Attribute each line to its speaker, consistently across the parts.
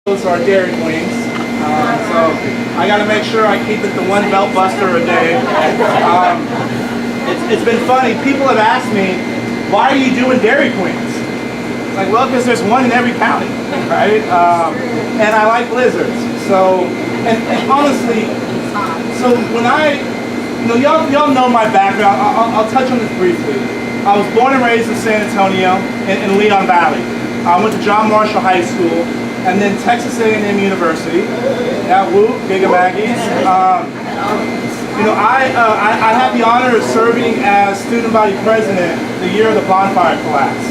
Speaker 1: Those are Dairy Queens. So I got to make sure I keep it to one belt buster a day. It's been funny. People have asked me, why are you doing Dairy Queens? It's like, well, because there's one in every county, right? And I like blizzards. So, and honestly, so when y'all know my background. I'll touch on this briefly. I was born and raised in San Antonio in Leon Valley. I went to John Marshall High School and then Texas A&M University. Yeah, woo, Giga Maggies. I had the honor of serving as student body president the year of the bonfire collapse.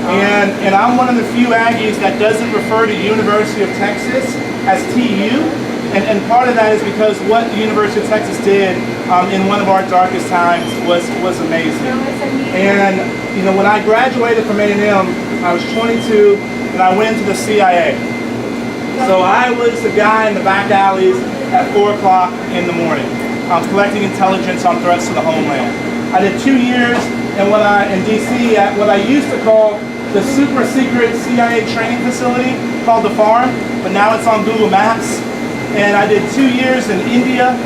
Speaker 1: And I'm one of the few Aggies that doesn't refer to University of Texas as TU. And part of that is because what the University of Texas did in one of our darkest times was amazing. And when I graduated from A&M, I was 22, and I went into the CIA. So I was the guy in the back alleys at 4 o'clock in the morning, collecting intelligence on threats to the homeland. I did 2 years in DC at what I used to call the super secret CIA training facility called the Farm, but now it's on Google Maps. And I did 2 years in India,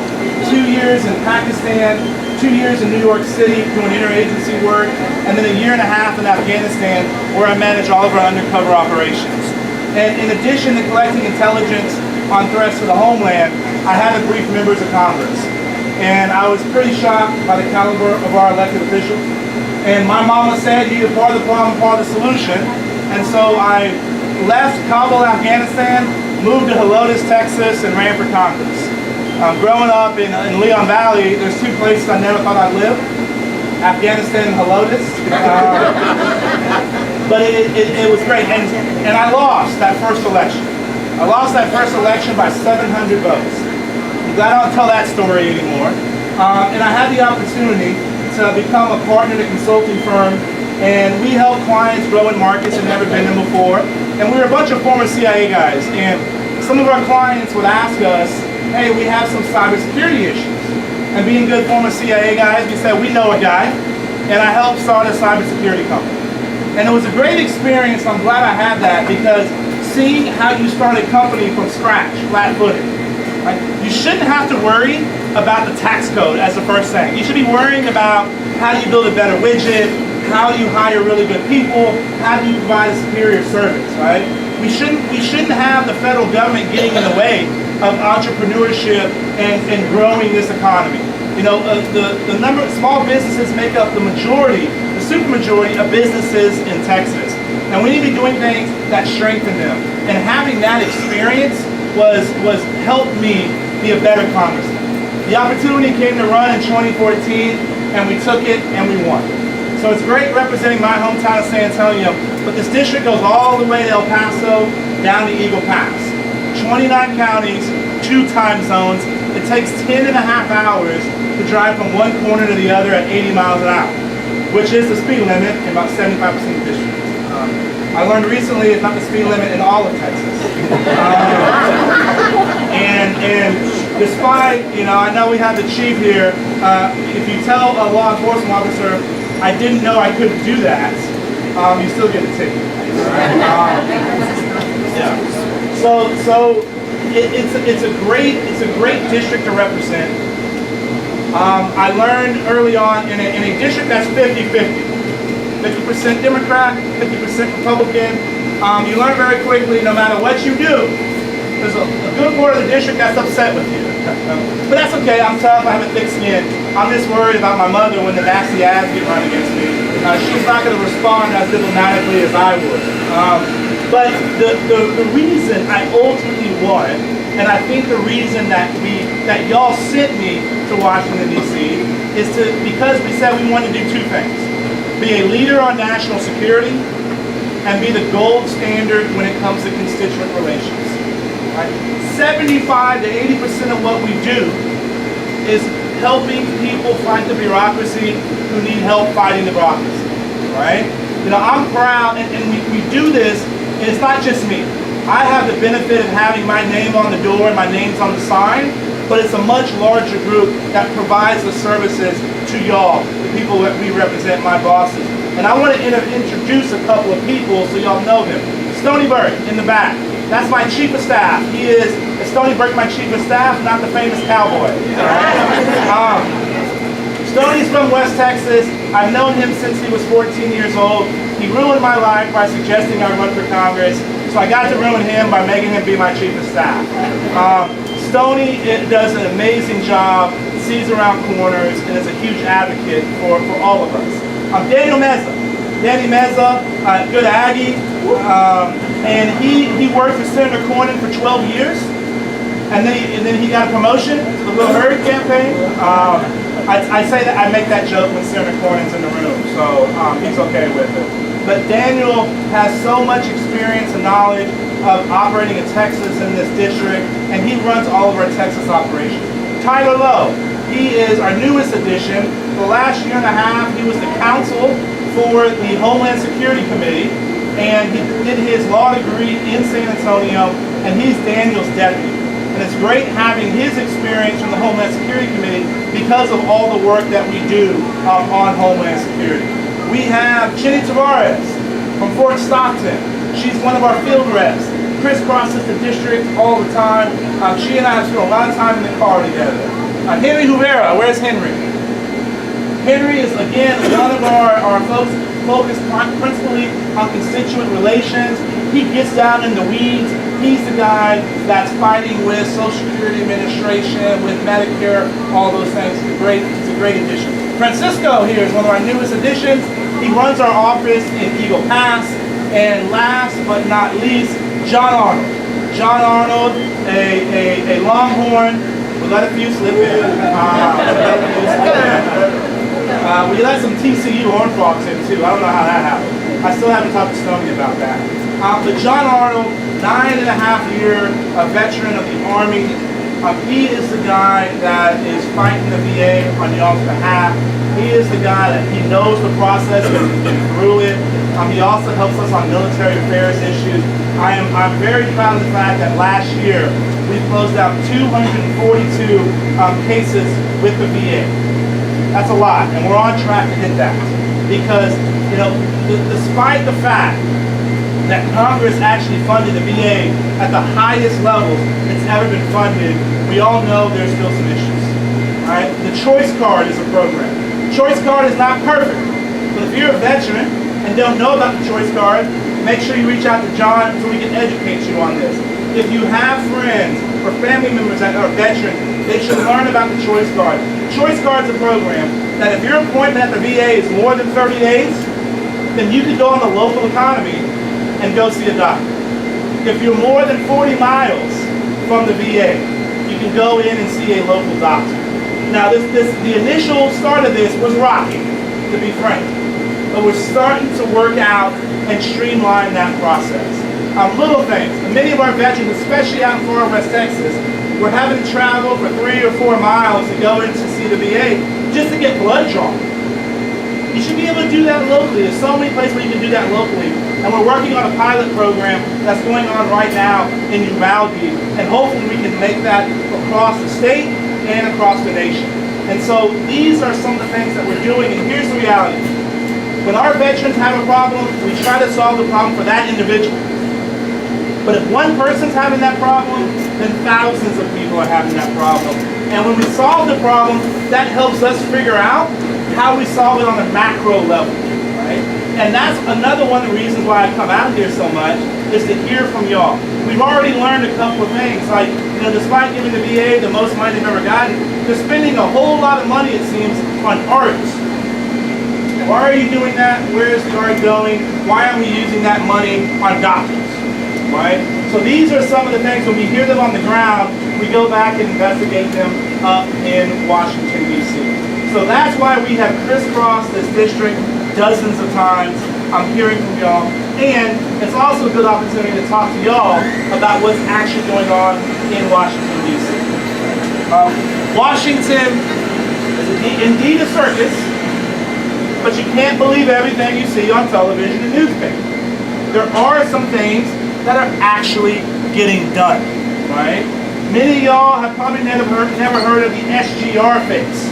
Speaker 1: 2 years in Pakistan, 2 years in New York City doing interagency work, and then a year and a half in Afghanistan where I managed all of our undercover operations. And in addition to collecting intelligence on threats to the homeland, I had to brief members of Congress. And I was pretty shocked by the caliber of our elected officials. And my mama said, you're either part of the problem, part of the solution. And so I left Kabul, Afghanistan, moved to Helotes, Texas, and ran for Congress. Growing up in Leon Valley, there's 2 places I never thought I'd live: Afghanistan and Helotes. But it was great, and I lost that first election. I lost that first election by 700 votes. I'm glad I don't tell that story anymore. And I had the opportunity to become a partner at a consulting firm, and we help clients grow in markets that never been in before. And we were a bunch of former CIA guys, and some of our clients would ask us, hey, we have some cybersecurity issues. And being good former CIA guys, we said, we know a guy, and I helped start a cybersecurity company. And it was a great experience. I'm glad I had that, because seeing how you start a company from scratch, flat-footed, right? You shouldn't have to worry about the tax code as the first thing. You should be worrying about how do you build a better widget, how do you hire really good people, how do you provide a superior service, right? We shouldn't have the federal government getting in the way of entrepreneurship and growing this economy. The number of small businesses make up the majority, the supermajority of businesses in Texas. And we need to be doing things that strengthen them. And having that experience was helped me be a better congressman. The opportunity came to run in 2014, and we took it and we won. So it's great representing my hometown of San Antonio, but this district goes all the way to El Paso, down to Eagle Pass. 29 counties, 2 time zones. It takes 10.5 hours to drive from one corner to the other at 80 miles an hour, which is the speed limit in about 75% of the district. I learned recently it's not the speed limit in all of Texas. And despite, I know we have the chief here, if you tell a law enforcement officer, I didn't know I couldn't do that, you still get a ticket. Yeah. So it's a great district to represent. I learned early on in a district that's 50-50. 50% Democrat, 50% Republican. You learn very quickly, no matter what you do, there's a good part of the district that's upset with you. But that's okay, I'm tough, I have a thick skin. I'm just worried about my mother when the nasty ads get run against me. She's not going to respond as diplomatically as I would. But the reason I ultimately won, and I think the reason that y'all sent me to Washington, D.C. is because we said we wanted to do 2 things. Be a leader on national security, and be the gold standard when it comes to constituent relations. Right? 75 to 80% of what we do is helping people fight the bureaucracy who need help fighting the bureaucracy. Right? I'm proud, and we do this, and it's not just me. I have the benefit of having my name on the door and my name's on the sign, but it's a much larger group that provides the services to y'all, the people that we represent, my bosses. And I want to introduce a couple of people so y'all know them. Stony Bird in the back. That's my chief of staff. He is Stony Burke, my chief of staff, not the famous cowboy. Stoney's from West Texas. I've known him since he was 14 years old. He ruined my life by suggesting I run for Congress. So I got to ruin him by making him be my chief of staff. Stoney does an amazing job, sees around corners, and is a huge advocate for all of us. Daniel Meza. Danny Meza, good Aggie, and he worked for Senator Cornyn for 12 years, and then he got a promotion to the Little Hurd campaign. I say that, I make that joke when Senator Cornyn's in the room, so he's okay with it. But Daniel has so much experience and knowledge of operating in Texas in this district, and he runs all of our Texas operations. Tyler Lowe, he is our newest addition. For the last year and a half, he was the counsel for the Homeland Security Committee, and he did his law degree in San Antonio, and he's Daniel's deputy. And it's great having his experience from the Homeland Security Committee because of all the work that we do on Homeland Security. We have Chinny Tavares from Fort Stockton. She's one of our field reps. Crisscrosses the district all the time. She and I have spent a lot of time in the car together. Henry Rivera, where's Henry? Henry is, again, one of our folks focused principally on constituent relations. He gets down in the weeds. He's the guy that's fighting with Social Security Administration, with Medicare, all those things. He's a great addition. Francisco here is one of our newest additions. He runs our office in Eagle Pass. And last but not least, John Arnold. John Arnold, a Longhorn. We let a few slip in. We let some TCU Horned Frogs in too. I don't know how that happened. I still haven't talked to Stoney about that. But John Arnold, 9.5-year veteran of the Army. He is the guy that is fighting the VA on y'all's behalf. He is the guy that he knows the process and he's been through it. He also helps us on military affairs issues. I'm very proud of the fact that last year we closed out 242 cases with the VA. That's a lot, and we're on track to hit that. Because, you know, despite the fact that Congress actually funded the VA at the highest levels it's ever been funded, we all know there's still some issues. Right? The Choice Card is a program. Choice Card is not perfect, but if you're a veteran and don't know about the Choice Card, make sure you reach out to John so we can educate you on this. If you have friends or family members that are veterans, they should learn about the Choice Card. Choice Card is a program that if your appointment at the VA is more than 30 days, then you can go on the local economy and go see a doctor. If you're more than 40 miles from the VA, you can go in and see a local doctor. Now, the initial start of this was rocky, to be frank, but we're starting to work out and streamline that process. Little things. Many of our veterans, especially out in far West Texas, we're having to travel for 3 or 4 miles to go in to see the VA just to get blood drawn. You should be able to do that locally. There's so many places where you can do that locally. And we're working on a pilot program that's going on right now in Uvalde. And hopefully we can make that across the state and across the nation. And so these are some of the things that we're doing. And here's the reality. When our veterans have a problem, we try to solve the problem for that individual. But if one person's having that problem, then thousands of people are having that problem. And when we solve the problem, that helps us figure out how we solve it on a macro level, right? And that's another one of the reasons why I come out here so much, is to hear from y'all. We've already learned a couple of things, like, you know, despite giving the VA the most money they've ever gotten, they're spending a whole lot of money, it seems, on art. Why are you doing that? Where is the art going? Why aren't we using that money on doctors? Right? So these are some of the things, when we hear them on the ground, we go back and investigate them up in Washington, D.C. So that's why we have crisscrossed this district dozens of times. I'm hearing from y'all. And it's also a good opportunity to talk to y'all about what's actually going on in Washington, D.C. Washington is indeed a circus, but you can't believe everything you see on television and newspaper. There are some things that are actually getting done, right? Many of y'all have probably never heard of the SGR fix.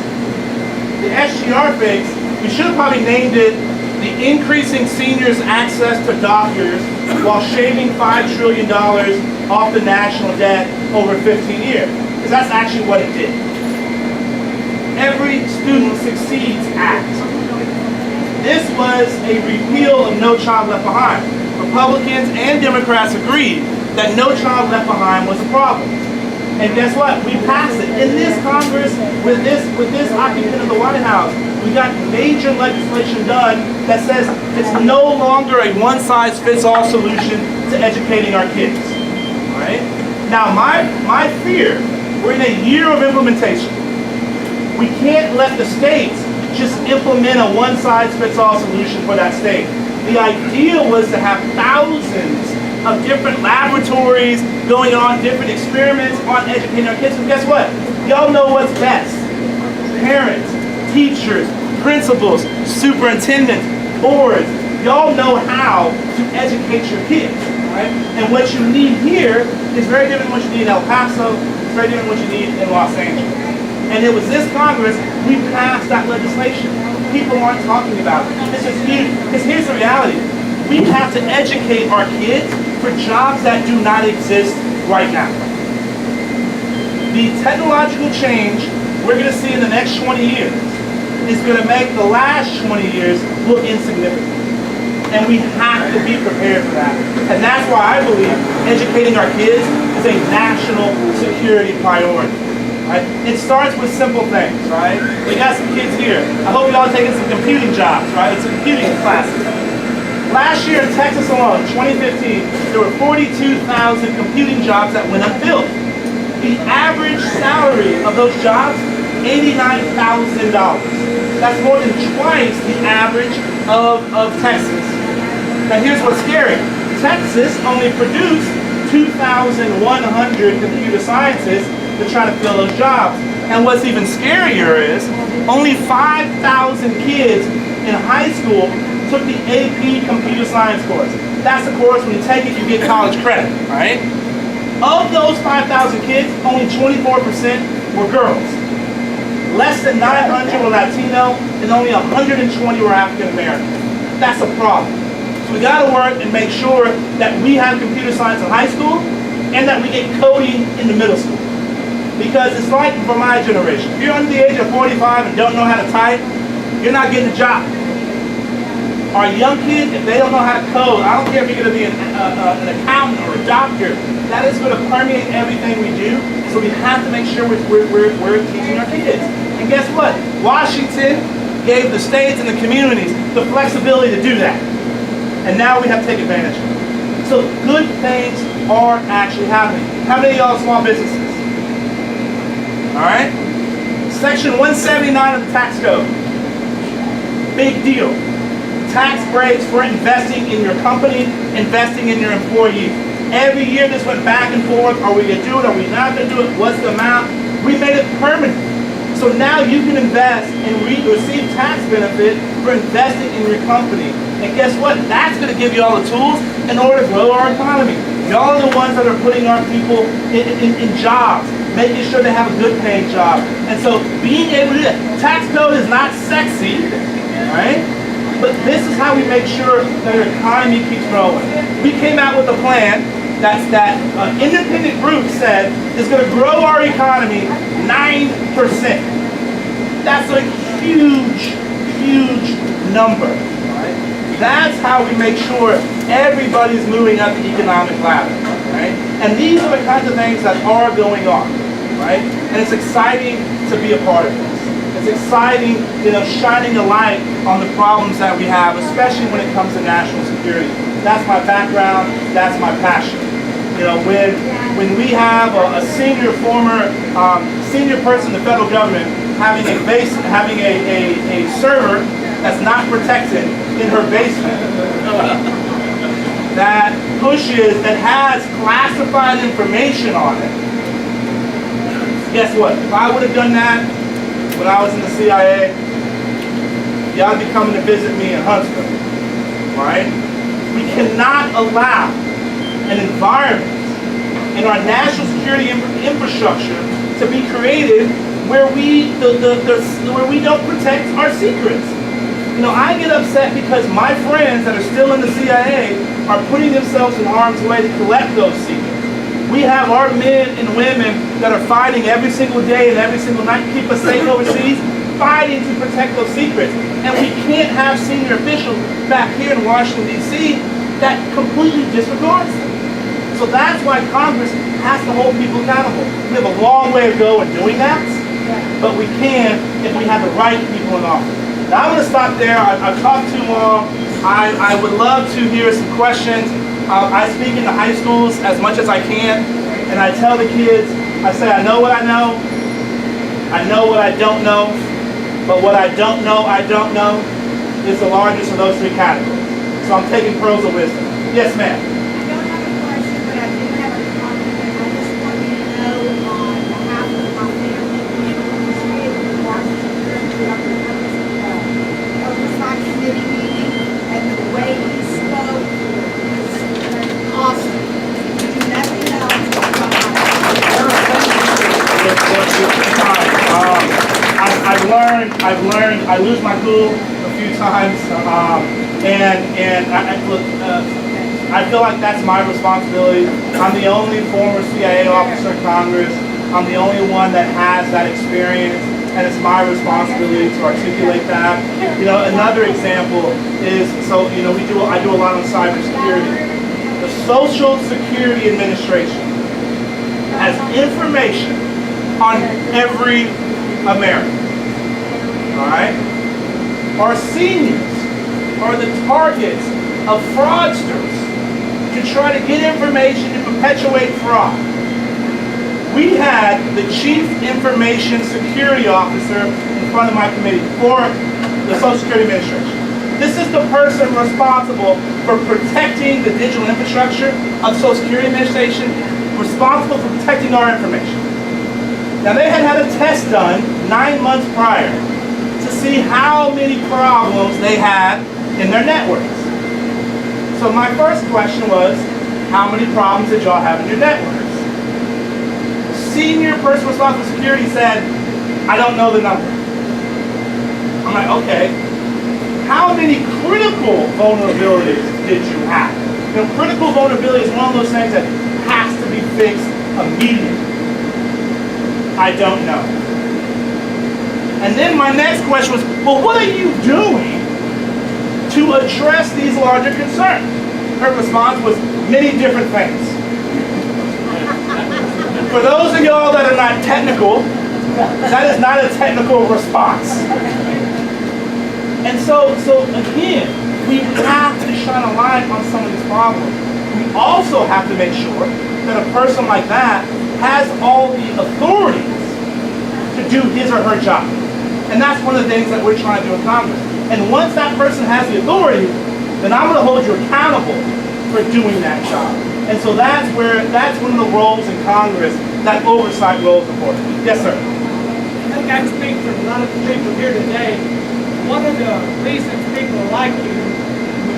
Speaker 1: The SGR fix, we should have probably named it the Increasing Seniors Access to Doctors While Shaving $5 trillion off the national debt over 15 years. Because that's actually what it did. Every Student Succeeds Act. This was a repeal of No Child Left Behind. Republicans and Democrats agreed that No Child Left Behind was a problem. And guess what? We passed it. In this Congress, with this occupant of the White House, we got major legislation done that says it's no longer a one-size-fits-all solution to educating our kids. All right? Now, my fear, we're in a year of implementation. We can't let the states just implement a one-size-fits-all solution for that state. The idea was to have thousands of different laboratories going on, different experiments on educating our kids. And guess what? Y'all know what's best. Parents, teachers, principals, superintendents, boards, y'all know how to educate your kids, right? And what you need here is very different than what you need in El Paso, it's very different than what you need in Los Angeles. And it was this Congress, we passed that legislation. People aren't talking about it. This is huge, because here's the reality. We have to educate our kids for jobs that do not exist right now. The technological change we're going to see in the next 20 years is going to make the last 20 years look insignificant. And we have to be prepared for that. And that's why I believe educating our kids is a national security priority. Right? It starts with simple things, right? We got some kids here. I hope y'all are taking some computing jobs, right? It's some computing classes. Last year in Texas alone, 2015, there were 42,000 computing jobs that went unfilled. The average salary of those jobs, $89,000. That's more than twice the average of Texas. Now here's what's scary. Texas only produced 2,100 computer scientists to try to fill those jobs. And what's even scarier is only 5,000 kids in high school took the AP Computer Science course. That's the course, when you take it, you get college credit, right? Of those 5,000 kids, only 24% were girls. Less than 900 were Latino, and only 120 were African American. That's a problem. So we gotta work and make sure that we have computer science in high school, and that we get coding in the middle school. Because it's like for my generation. If you're under the age of 45 and don't know how to type, you're not getting a job. Our young kids, if they don't know how to code, I don't care if you're going to be an accountant or a doctor, that is going to permeate everything we do. So we have to make sure we're teaching our kids. And guess what? Washington gave the states and the communities the flexibility to do that. And now we have to take advantage of it. So good things are actually happening. How many of y'all are small businesses? All right? Section 179 of the tax code. Big deal. Tax breaks for investing in your company, investing in your employees. Every year this went back and forth. Are we going to do it? Are we not going to do it? What's the amount? We made it permanent. So now you can invest and receive tax benefit for investing in your company. And guess what? That's going to give you all the tools in order to grow our economy. Y'all are the ones that are putting our people in jobs, making sure they have a good paying job. And so being able to do that, tax code is not sexy, right? But this is how we make sure that our economy keeps growing. We came out with a plan that independent group said is going to grow our economy 9%. That's a huge, huge number. Right? That's how we make sure everybody's moving up the economic ladder. Right? And these are the kinds of things that are going on. Right? And it's exciting to be a part of this. It's exciting, shining a light on the problems that we have, especially when it comes to national security. That's my background. That's my passion. When we have a senior person in the federal government having a server that's not protected in her basement, that has classified information on it. Guess what? If I would have done that when I was in the CIA, y'all would be coming to visit me in Huntsville, right? We cannot allow an environment in our national security infrastructure to be created where we don't protect our secrets. I get upset because my friends that are still in the CIA are putting themselves in harm's way to collect those secrets. We have our men and women that are fighting every single day and every single night to keep us safe overseas, fighting to protect those secrets. And we can't have senior officials back here in Washington, D.C. that completely disregards them. So that's why Congress has to hold people accountable. We have a long way to go in doing that, but we can if we have the right people in office. Now I'm going to stop there. I've talked too long. I would love to hear some questions. I speak in the high schools as much as I can, and I tell the kids, I say, I know what I know what I don't know, but what I don't know is the largest of those three categories. So I'm taking pearls of wisdom. Yes, ma'am.
Speaker 2: I don't have a question, but I do have a comment, and I just want you to know on behalf of my family, we appreciate the Washington Oversight Committee meeting, and the way you spoke was awesome. If you do nothing else,
Speaker 1: I've learned, I lose my cool a few times, I feel like that's my responsibility. I'm the only former CIA officer in Congress. I'm the only one that has that experience, and it's my responsibility to articulate that. You know, another example is, I do a lot on cybersecurity. The Social Security Administration has information on every American. All right? Our seniors are the targets of fraudsters to try to get information to perpetuate fraud. We had the Chief Information Security Officer in front of my committee for the Social Security Administration. This is the person responsible for protecting the digital infrastructure of the Social Security Administration, responsible for protecting our information. Now they had a test done 9 months prior to see how many problems they had in their networks. So my first question was, how many problems did y'all have in your networks? Senior person responsible for security said, I don't know the number. I'm like, okay. How many critical vulnerabilities did you have? You know, critical vulnerability is one of those things that has to be fixed immediately. I don't know. And then my next question was, well, what are you doing to address these larger concerns? Her response was many different things. For those of y'all that are not technical, that is not a technical response. And so again, we have to shine a light on some of these problems. We also have to make sure that a person like that has all the authorities to do his or her job. And that's one of the things that we're trying to do in Congress. And once that person has the authority, then I'm going to hold you accountable for doing that job. And so that's one of the roles in Congress, that oversight role is important. Yes, sir.
Speaker 3: I think I speak for a lot of the people here today. One of the reasons people like you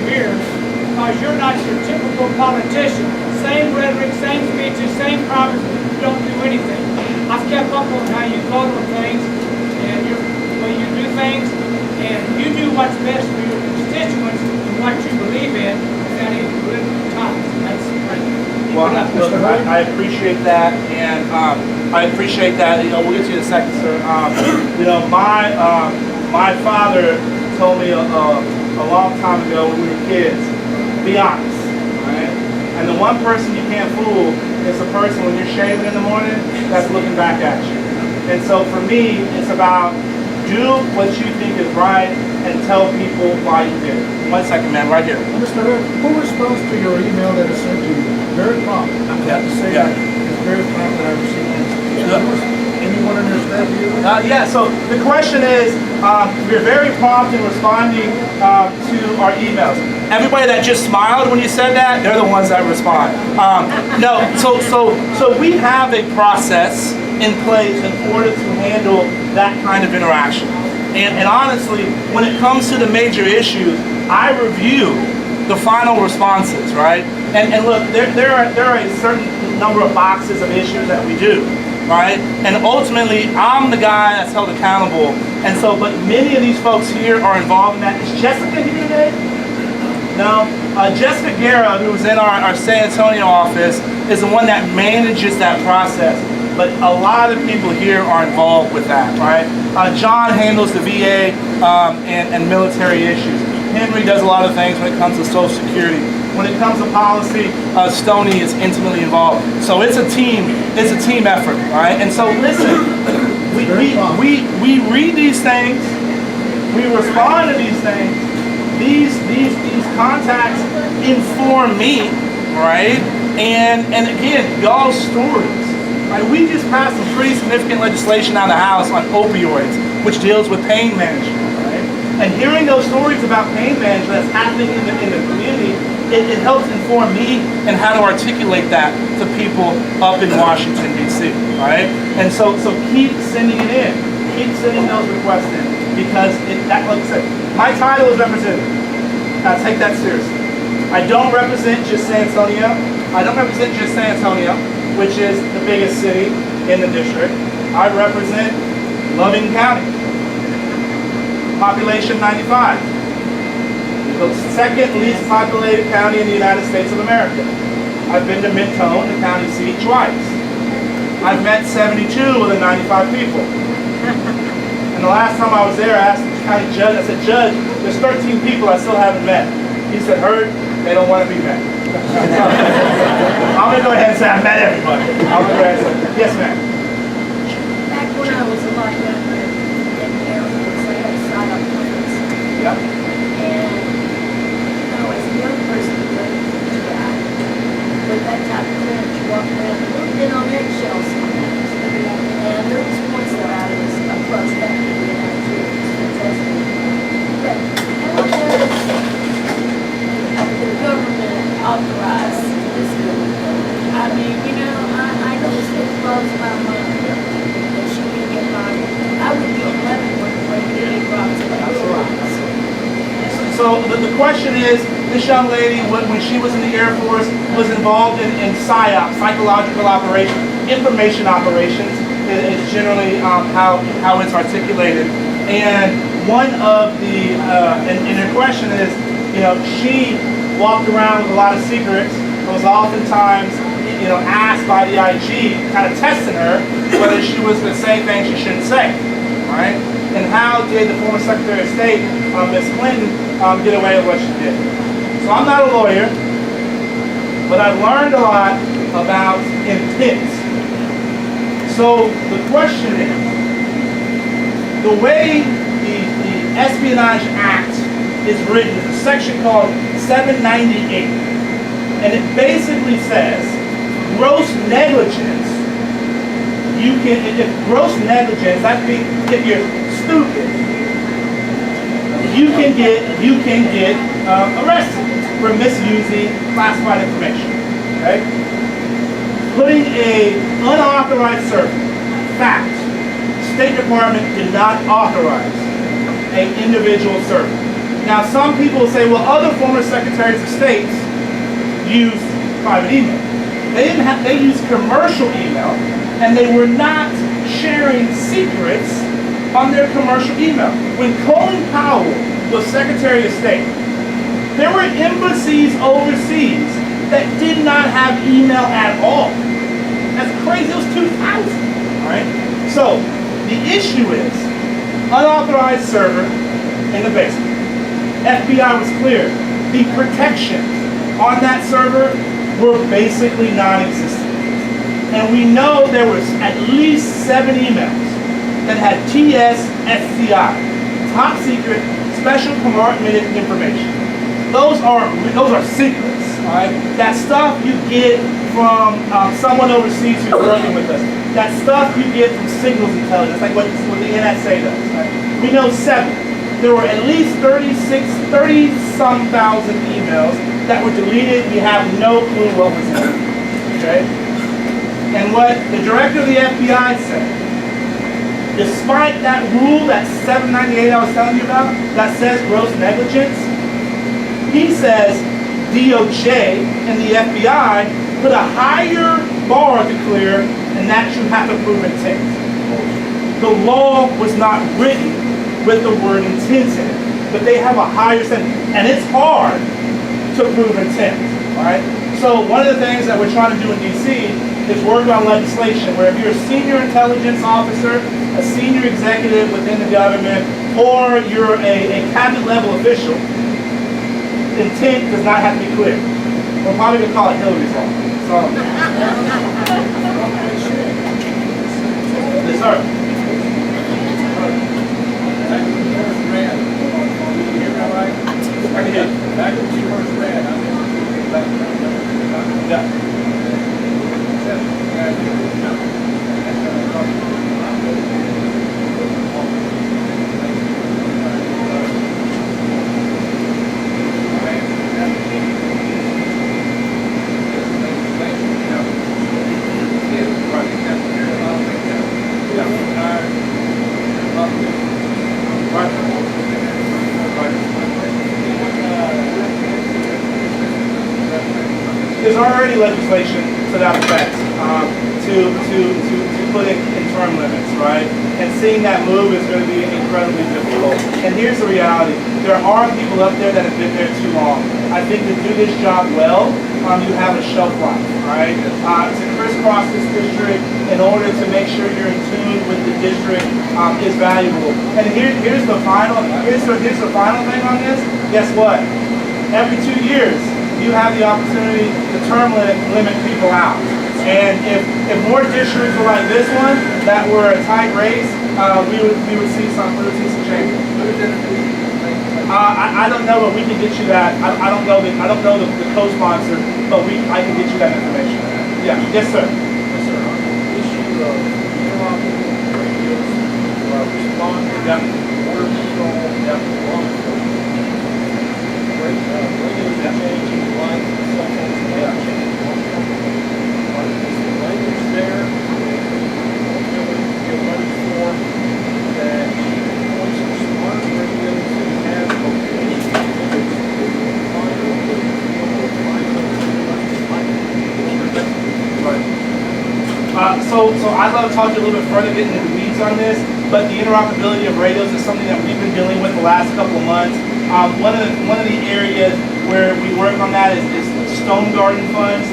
Speaker 3: here, because you're not your typical politician. Same rhetoric, same speeches, same promises, don't do anything. I've kept up on how you vote on things, and the way you do things, and you do what's best for your constituents and what you believe in without any political ties. That's right.
Speaker 1: Well, look, I appreciate that, and I appreciate that. You know, we'll get to you in a second, sir. You know, my father told me a long time ago when we were kids, be honest, right? And the one person you can't fool is the person when you're shaving in the morning that's looking back at you. And so for me, it's about do what you think is right and tell people why you did it. 1 second, man, right here.
Speaker 4: Mr. Hurd, who responds to your email that is sent to you? Very prompt. I have to say that it's very prompt that I received it. Anyone on your staff here?
Speaker 1: Yeah, so the question is, we're very prompt in responding to our emails. Everybody that just smiled when you said that, they're the ones that respond. No, so we have a process in place in order to handle that kind of interaction. And honestly, when it comes to the major issues, I review the final responses, right? And look, there are a certain number of boxes of issues that we do, right? And ultimately, I'm the guy that's held accountable. And so, but many of these folks here are involved in that. Is Jessica here today? No? Jessica Guerra, who's in our San Antonio office, is the one that manages that process. But a lot of people here are involved with that, right? John handles the VA and military issues. Henry does a lot of things when it comes to Social Security. When it comes to policy, Stoney is intimately involved. So it's a team effort, right? And so listen, we read these things, we respond to these things. These contacts inform me, right? And again, y'all's stories. Right? We just passed some pretty significant legislation out of the House on opioids, which deals with pain management. Right? And hearing those stories about pain management that's happening in the community, it helps inform me and how to articulate that to people up in Washington, D.C. Right? And so keep sending it in. Keep sending those requests in. Because, like I said, my title is representative. Now take that seriously. I don't represent just San Antonio. I don't represent just San Antonio, which is the biggest city in the district. I represent Loving County. Population 95. The second least populated county in the United States of America. I've been to Mentone, the county seat, twice. I've met 72 of the 95 people. And the last time I was there, I asked the county judge, I said, Judge, there's 13 people I still haven't met. He said, Hurd, they don't want to be met. I'm going to go ahead and say I met everybody. I'm going to go ahead and say, yes, ma'am.
Speaker 2: Back when I was a lot younger in the Air Force, I had a side-up conference.
Speaker 1: Yep.
Speaker 2: And, you know, as a young person, with that type of clearance, you walk around a little bit on eggshells sometimes. And there was points that I was across that media, and I was really fantastic. But how does the government authorize this kind of thing? I mean, you know, I know it blows my mind that she can get by. I would be 11 when the big rocks in the
Speaker 1: So the question is, this young lady, when she was in the Air Force, was involved in PSYOP, psychological operations, information operations, is generally how it's articulated. And one of the, and her question is, you know, she walked around with a lot of secrets, was oftentimes, you know, asked by the IG, kind of testing her, whether she was going to say things she shouldn't say, right? And how did the former Secretary of State, Ms. Clinton, get away with what she did? So I'm not a lawyer, but I've learned a lot about intent. So the question is, the way the Espionage Act is written, there's a section called 798, and it basically says gross negligence. You can, if gross negligence, that means if you're stupid, you can get arrested for misusing classified information. Okay? Putting a unauthorized server. Fact. State Department did not authorize an individual server. Now some people will say, well, other former secretaries of states use private email. They used commercial email, and they were not sharing secrets on their commercial email. When Colin Powell was Secretary of State, there were embassies overseas that did not have email at all. That's crazy. It was 2000, right? So the issue is unauthorized server in the basement. FBI was clear. The protections on that server were basically non-existent. And we know there was at least 7 emails that had TSSCI, top secret, special compartmented information. Those are secrets, all right? That stuff you get from someone overseas who's working with us. That stuff you get from signals intelligence, like what the NSA does, right? We know 7. There were at least 30-some thousand emails that were deleted. We have no clue what was in them, okay? And what the director of the FBI said, despite that rule, that 798 I was telling you about, that says gross negligence, he says DOJ and the FBI put a higher bar to clear, and that you have to prove intent. The law was not written with the word intent in it, but they have a higher standard. And it's hard to prove intent, all right? So one of the things that we're trying to do in DC is work on legislation where if you're a senior intelligence officer, a senior executive within the government, or you're a cabinet level official, intent does not have to be clear. We're probably going to call it Hillary's Law. So, yes, sir.
Speaker 5: Back when you first ran, you hear me all right?
Speaker 1: I can hear you.
Speaker 5: Back when you first ran, I mean,
Speaker 1: Yeah. There's already legislation to that effect to put in term limits, right? And seeing that move is going to be incredibly difficult. And here's the reality. There are people up there that have been there too long. I think to do this job well, you have a shelf life, right? To crisscross this district in order to make sure you're in tune with the district is valuable. And here's the final thing on this. Guess what? Every 2 years, you have the opportunity to term limit people out. And if more districts were like this one, that were a tight race, we would see some change. I don't know, but we can get you that. I don't know the co-sponsor, but I can get you that information. Yeah. Yes, sir.
Speaker 5: Yes, sir. On the issue of interoperable radios, responding, border patrol, law enforcement. Radios are changing, life, cell phones are changing. Is the language there, ultimately, you're ready for that voice of smart radios that have locations,
Speaker 1: So I'd love to talk to you a little bit further, getting into the weeds on this, but the interoperability of radios is something that we've been dealing with the last couple of months. One of the areas where we work on that is Stone Garden funds.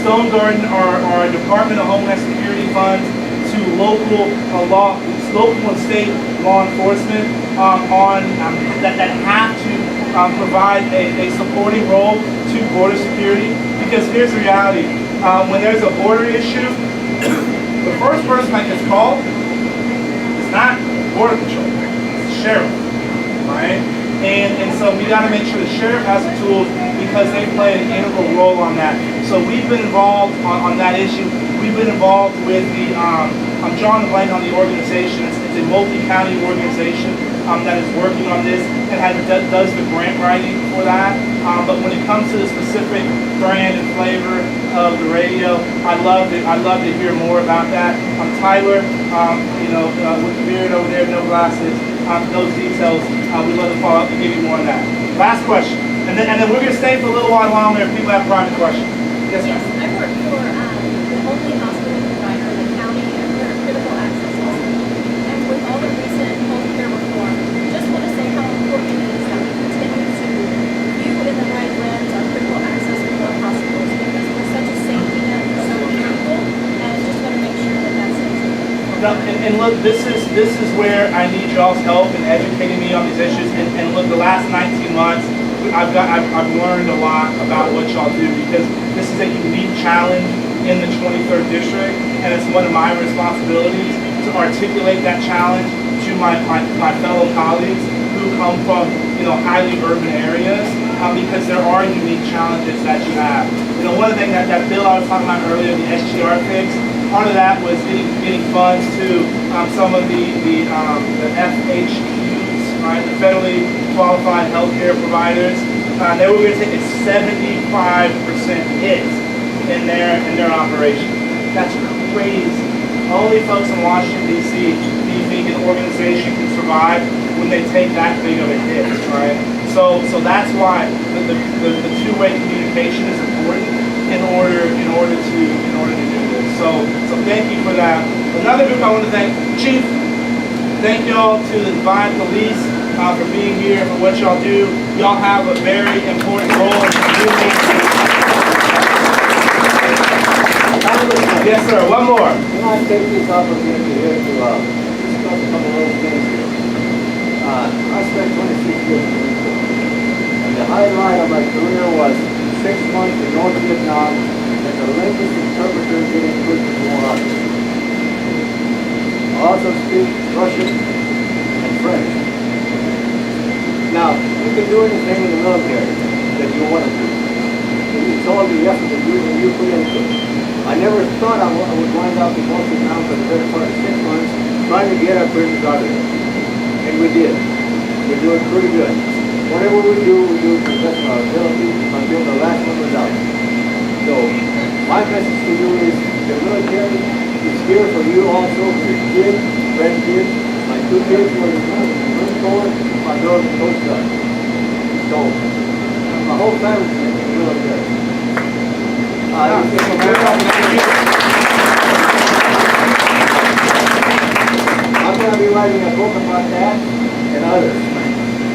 Speaker 1: Stone Garden are Department of Homeland Security funds to local and state law enforcement that have to provide a supporting role to border security. Because here's the reality: when there's a border issue, the first person that gets called is not Border Patrol, it's the sheriff, right? And so we got to make sure the sheriff has the tools because they play an integral role on that. So we've been involved on that issue. We've been involved with the, I'm drawing a blank on the organization. It's a multi-county organization that is working on this and does the grant writing for that. But when it comes to the specific brand and flavor of the radio, I'd love to hear more about that. Tyler, with the beard over there, no glasses, those details, we'd love to follow up and give you more on that. Last question, and then we're going to stay for a little while longer if people have private questions. Yes,
Speaker 6: Yes, I work for the only hospital provider in the county, and we're a critical access hospital. And with all the recent healthcare reform, just want to say how important it is that we continue to view in the right lens our critical access for our hospitals because we're such a safety net for so many people, and just want to make sure that that stays.
Speaker 1: No, and look, this is where I need y'all's help in educating me on these issues. And look, the last 19 months, I've learned a lot about what y'all do because this is a unique challenge in the 23rd district, and it's one of my responsibilities to articulate that challenge to my fellow colleagues who come from highly urban areas because there are unique challenges that you have. One of the things that bill I was talking about earlier, the SGR fix, part of that was getting funds to some of the FHQs, right, the federally qualified healthcare providers. They were going to take a 75% hit in their operation. That's crazy. Only folks in Washington, D.C. do you think an organization can survive when they take that big of a hit, right? So that's why the two-way communication is important in order to do this. So thank you for that. Another group I want to thank, Chief. Thank y'all to the Devine Police. for being here, for what y'all do. Y'all have a very important role in the community. Yes, sir. One more.
Speaker 7: Can I take this opportunity here to discuss a couple of little things here? I spent 26 years in the Marine Corps, and the highlight of my career was 6 months in North Vietnam as a linguist interpreter getting good to more others. I also speak Russian and French. Now, you can do anything in the military that you want to do. It's all the effort that you put into it. I never thought I would wind up in North Vietnam for the better part of 6 months trying to get our prisoners out of there. And we did. We're doing pretty good. Whatever we do to the best of our ability until the last one was out. So, my message to you is the military is here for you also, for your kids, grandkids. My 2 kids were in the Marine Corps, my daughter's in Coast Guard. So, my whole family's in the military. I'm going to be writing a book about that and others.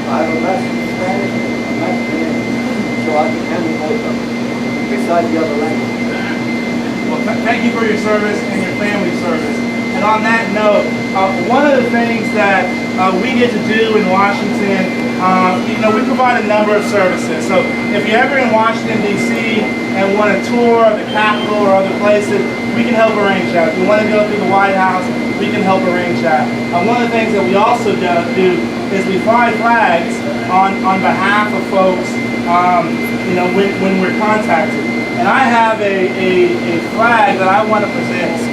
Speaker 7: I have a master's in Spanish and a master's in English, so I can handle both of them, besides the other languages.
Speaker 1: Well, thank you for your service and your family's service. And on that note, one of the things that we get to do in Washington, we provide a number of services. So if you're ever in Washington, D.C. and want a tour of the Capitol or other places, we can help arrange that. If you want to go through the White House, we can help arrange that. One of the things that we also do is we fly flags on behalf of folks, when we're contacted. And I have a flag that I want to present,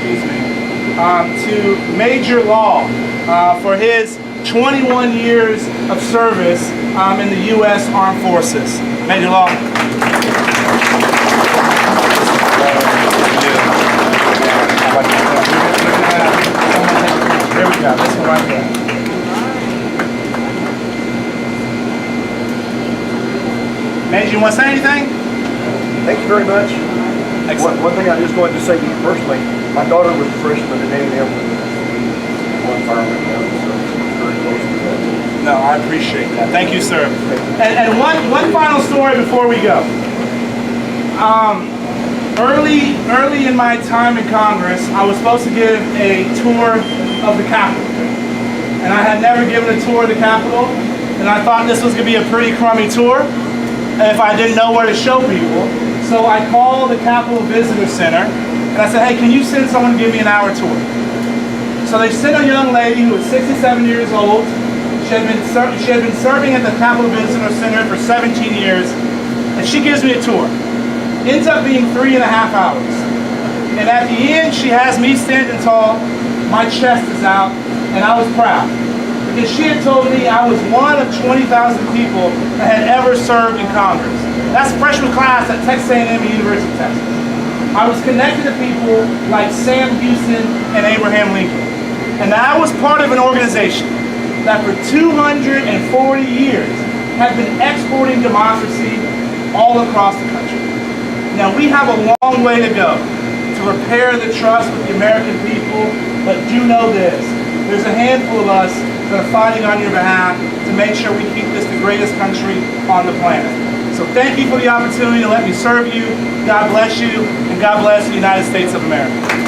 Speaker 1: to Major Law for his 21 years of service in the U.S. Armed Forces. Major Law. Here we go. This one right there. Major, you want to say anything?
Speaker 4: Thank you very much. One thing I just wanted to say to you personally, my daughter was a freshman at A&M one fireman, so very close to that.
Speaker 1: No, I appreciate that. Thank you, sir. And one final story before we go. Early in my time in Congress, I was supposed to give a tour of the Capitol. And I had never given a tour of the Capitol, and I thought this was going to be a pretty crummy tour if I didn't know where to show people. So I called the Capitol Visitor Center, and I said, hey, can you send someone to give me an hour tour? So they sent a young lady who was 67 years old. She had been serving at the Capitol Visitor Center for 17 years, and she gives me a tour. Ends up being 3.5 hours. And at the end, she has me standing tall, my chest is out, and I was proud. Because she had told me I was one of 20,000 people that had ever served in Congress. That's freshman class at Texas A&M University of Texas. I was connected to people like Sam Houston and Abraham Lincoln. And I was part of an organization that for 240 years had been exporting democracy all across the country. Now we have a long way to go to repair the trust with the American people, but do know this, there's a handful of us that are fighting on your behalf to make sure we keep this the greatest country on the planet. So thank you for the opportunity to let me serve you. God bless you, and God bless the United States of America.